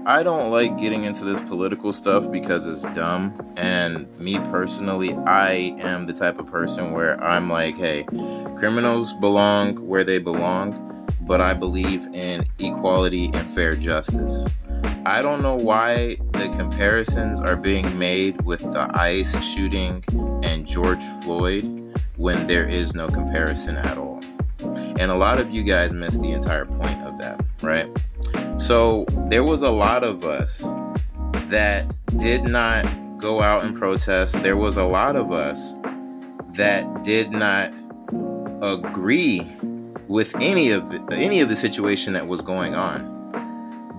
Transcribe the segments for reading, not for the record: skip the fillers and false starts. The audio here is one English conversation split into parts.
I don't like getting into this political stuff because it's dumb. And me personally, I am the type of person where I'm like, hey, criminals belong where they belong, but I believe in equality and fair justice. I don't know why the comparisons are being made with the ICE shooting and George Floyd when there is no comparison at all. And a lot of you guys missed the entire point of that, right? So there was a lot of us that did not go out and protest. There was a lot of us that did not agree with any of the situation that was going on.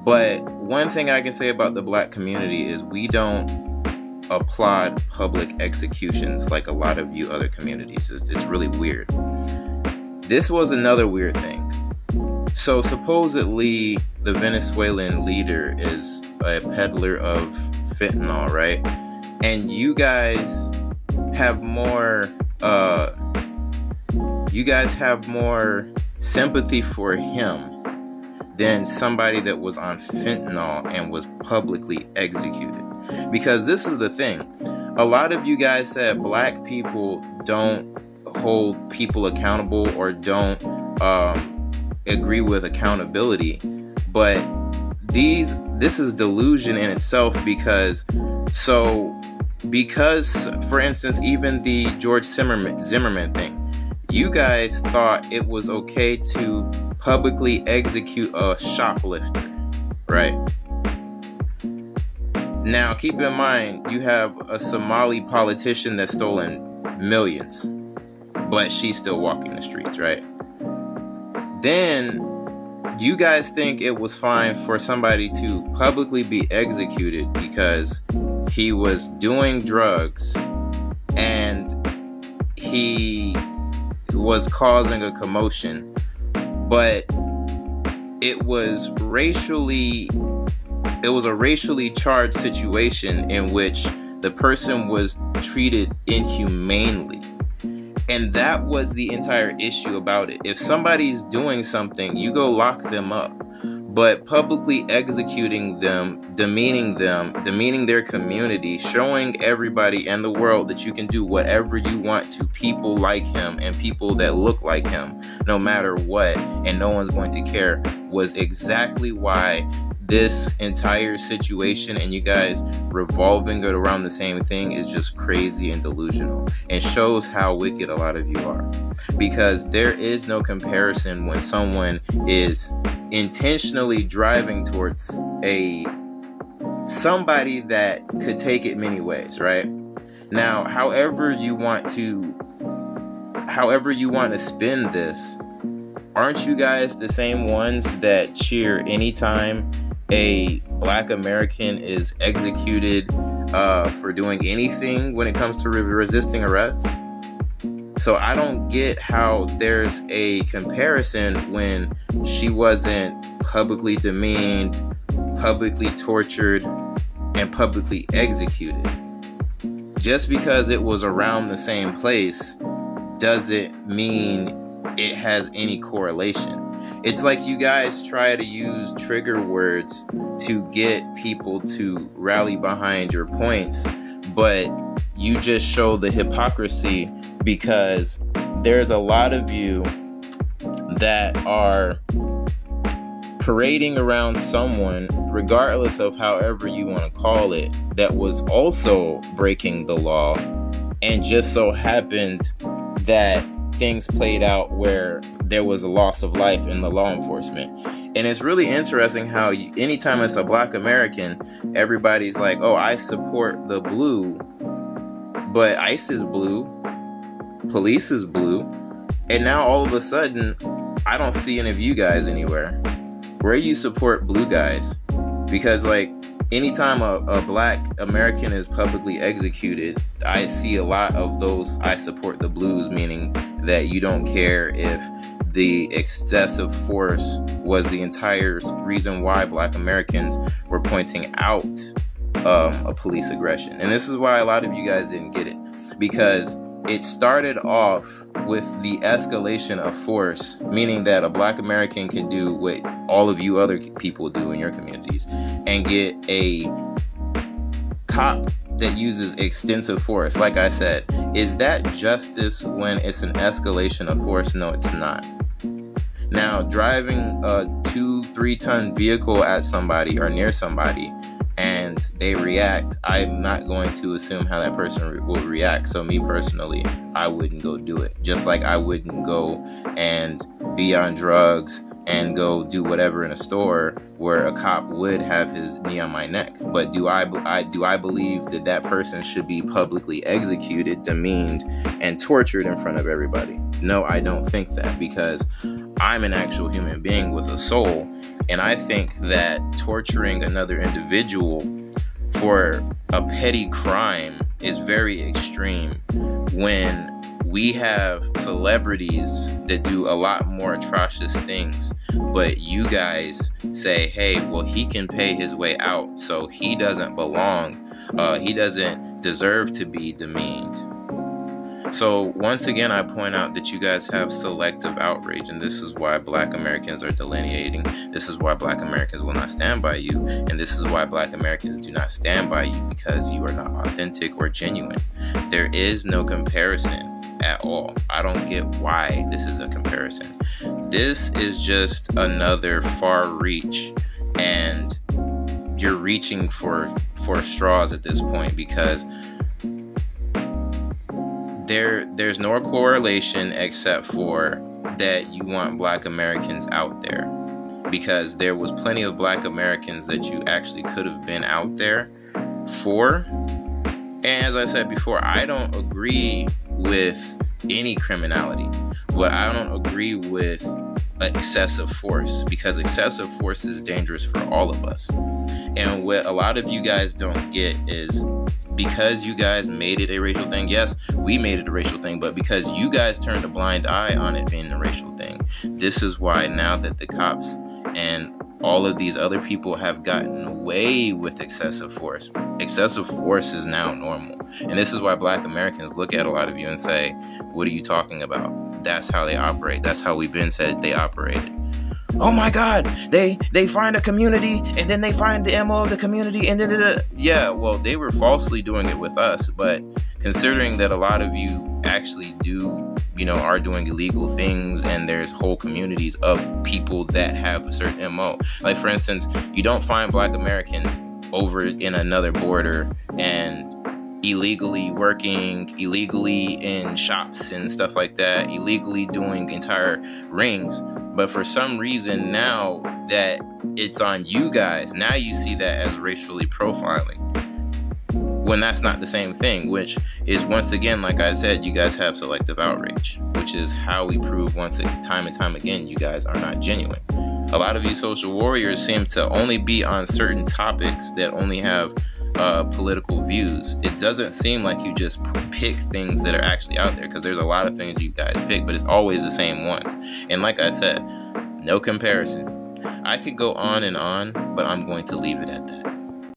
But one thing I can say about the black community is we don't applaud public executions like a lot of you other communities. It's really weird. This was another weird thing. So supposedly the Venezuelan leader is a peddler of fentanyl, right? And you guys have more sympathy for him than somebody that was on fentanyl and was publicly executed. Because this is the thing. A lot of you guys said black people don't hold people accountable or don't agree with accountability, but this is delusion in itself because for instance, even the George Zimmerman thing, you guys thought it was okay to publicly execute a shoplifter, right? Now keep in mind you have a Somali politician that's stolen millions, but she's still walking the streets, right? Then you guys think it was fine for somebody to publicly be executed because he was doing drugs and he was causing a commotion, but it was a racially charged situation in which the person was treated inhumanely. And that was the entire issue about it. If somebody's doing something, you go lock them up. But publicly executing them, demeaning their community, showing everybody and the world that you can do whatever you want to people like him and people that look like him, no matter what, and no one's going to care, was exactly why this entire situation and you guys revolving it around the same thing is just crazy and delusional, and shows how wicked a lot of you are. Because there is no comparison when someone is intentionally driving towards somebody that could take it many ways, right? Now, however you want to spin this, aren't you guys the same ones that cheer anytime a black American is executed for doing anything when it comes to resisting arrest? So I don't get how there's a comparison when she wasn't publicly demeaned, publicly tortured, and publicly executed. Just because it was around the same place doesn't mean it has any correlation. It's like you guys try to use trigger words to get people to rally behind your points, but you just show the hypocrisy because there's a lot of you that are parading around someone, regardless of however you want to call it, that was also breaking the law, and just so happened that things played out where there was a loss of life in the law enforcement. And it's really interesting how anytime it's a black American, everybody's like, oh, I support the blue, but ICE is blue, police is blue, and now all of a sudden I don't see any of you guys anywhere where you support blue guys. Because like anytime a black American is publicly executed, I see a lot of those I support the blues, meaning that you don't care if the excessive force was the entire reason why black Americans were pointing out a police aggression. And this is why a lot of you guys didn't get it, because it started off with the escalation of force, meaning that a black American can do what all of you other people do in your communities, and get a cop that uses extensive force. Like I said, is that justice when it's an escalation of force? No, it's not. Now, driving a 2-3 ton vehicle at somebody or near somebody and they react, I'm not going to assume how that person will react. So me personally, I wouldn't go do it. Just like I wouldn't go and be on drugs and go do whatever in a store where a cop would have his knee on my neck. But do I believe that person should be publicly executed, demeaned, and tortured in front of everybody? No, I don't think that, because I'm an actual human being with a soul, and I think that torturing another individual for a petty crime is very extreme when we have celebrities that do a lot more atrocious things, but you guys say, hey, well, he can pay his way out, so he doesn't belong. He doesn't deserve to be demeaned. So once again, I point out that you guys have selective outrage, and this is why Black Americans are delineating. This is why Black Americans will not stand by you, and this is why Black Americans do not stand by you, because you are not authentic or genuine. There is no comparison at all. I don't get why this is a comparison. This is just another far reach, and you're reaching for straws at this point, because there's no correlation except for that you want Black Americans out there, because there was plenty of Black Americans that you actually could have been out there for. And as I said before, I don't agree with any criminality. What I don't agree with excessive force, because excessive force is dangerous for all of us. And what a lot of you guys don't get is, because you guys made it a racial thing, yes, we made it a racial thing, but because you guys turned a blind eye on it being a racial thing, this is why now that the cops and all of these other people have gotten away with excessive force is now normal. And this is why Black Americans look at a lot of you and say, what are you talking about? That's how they operate. That's how we've been said they operated. Oh my God, they find a community and then they find the MO of the community and then yeah, well, they were falsely doing it with us, but considering that a lot of you actually are doing illegal things, and there's whole communities of people that have a certain MO. Like, for instance, you don't find Black Americans over in another border and illegally working, illegally in shops and stuff like that, illegally doing entire rings. But for some reason, now that it's on you guys, now you see that as racially profiling, when that's not the same thing, which is, once again, like I said, you guys have selective outrage, which is how we prove time and time again you guys are not genuine. A lot of you social warriors seem to only be on certain topics that only have political views. It doesn't seem like you just pick things that are actually out there, because there's a lot of things you guys pick, but it's always the same ones. And like I said, no comparison. I could go on and on, but I'm going to leave it at that.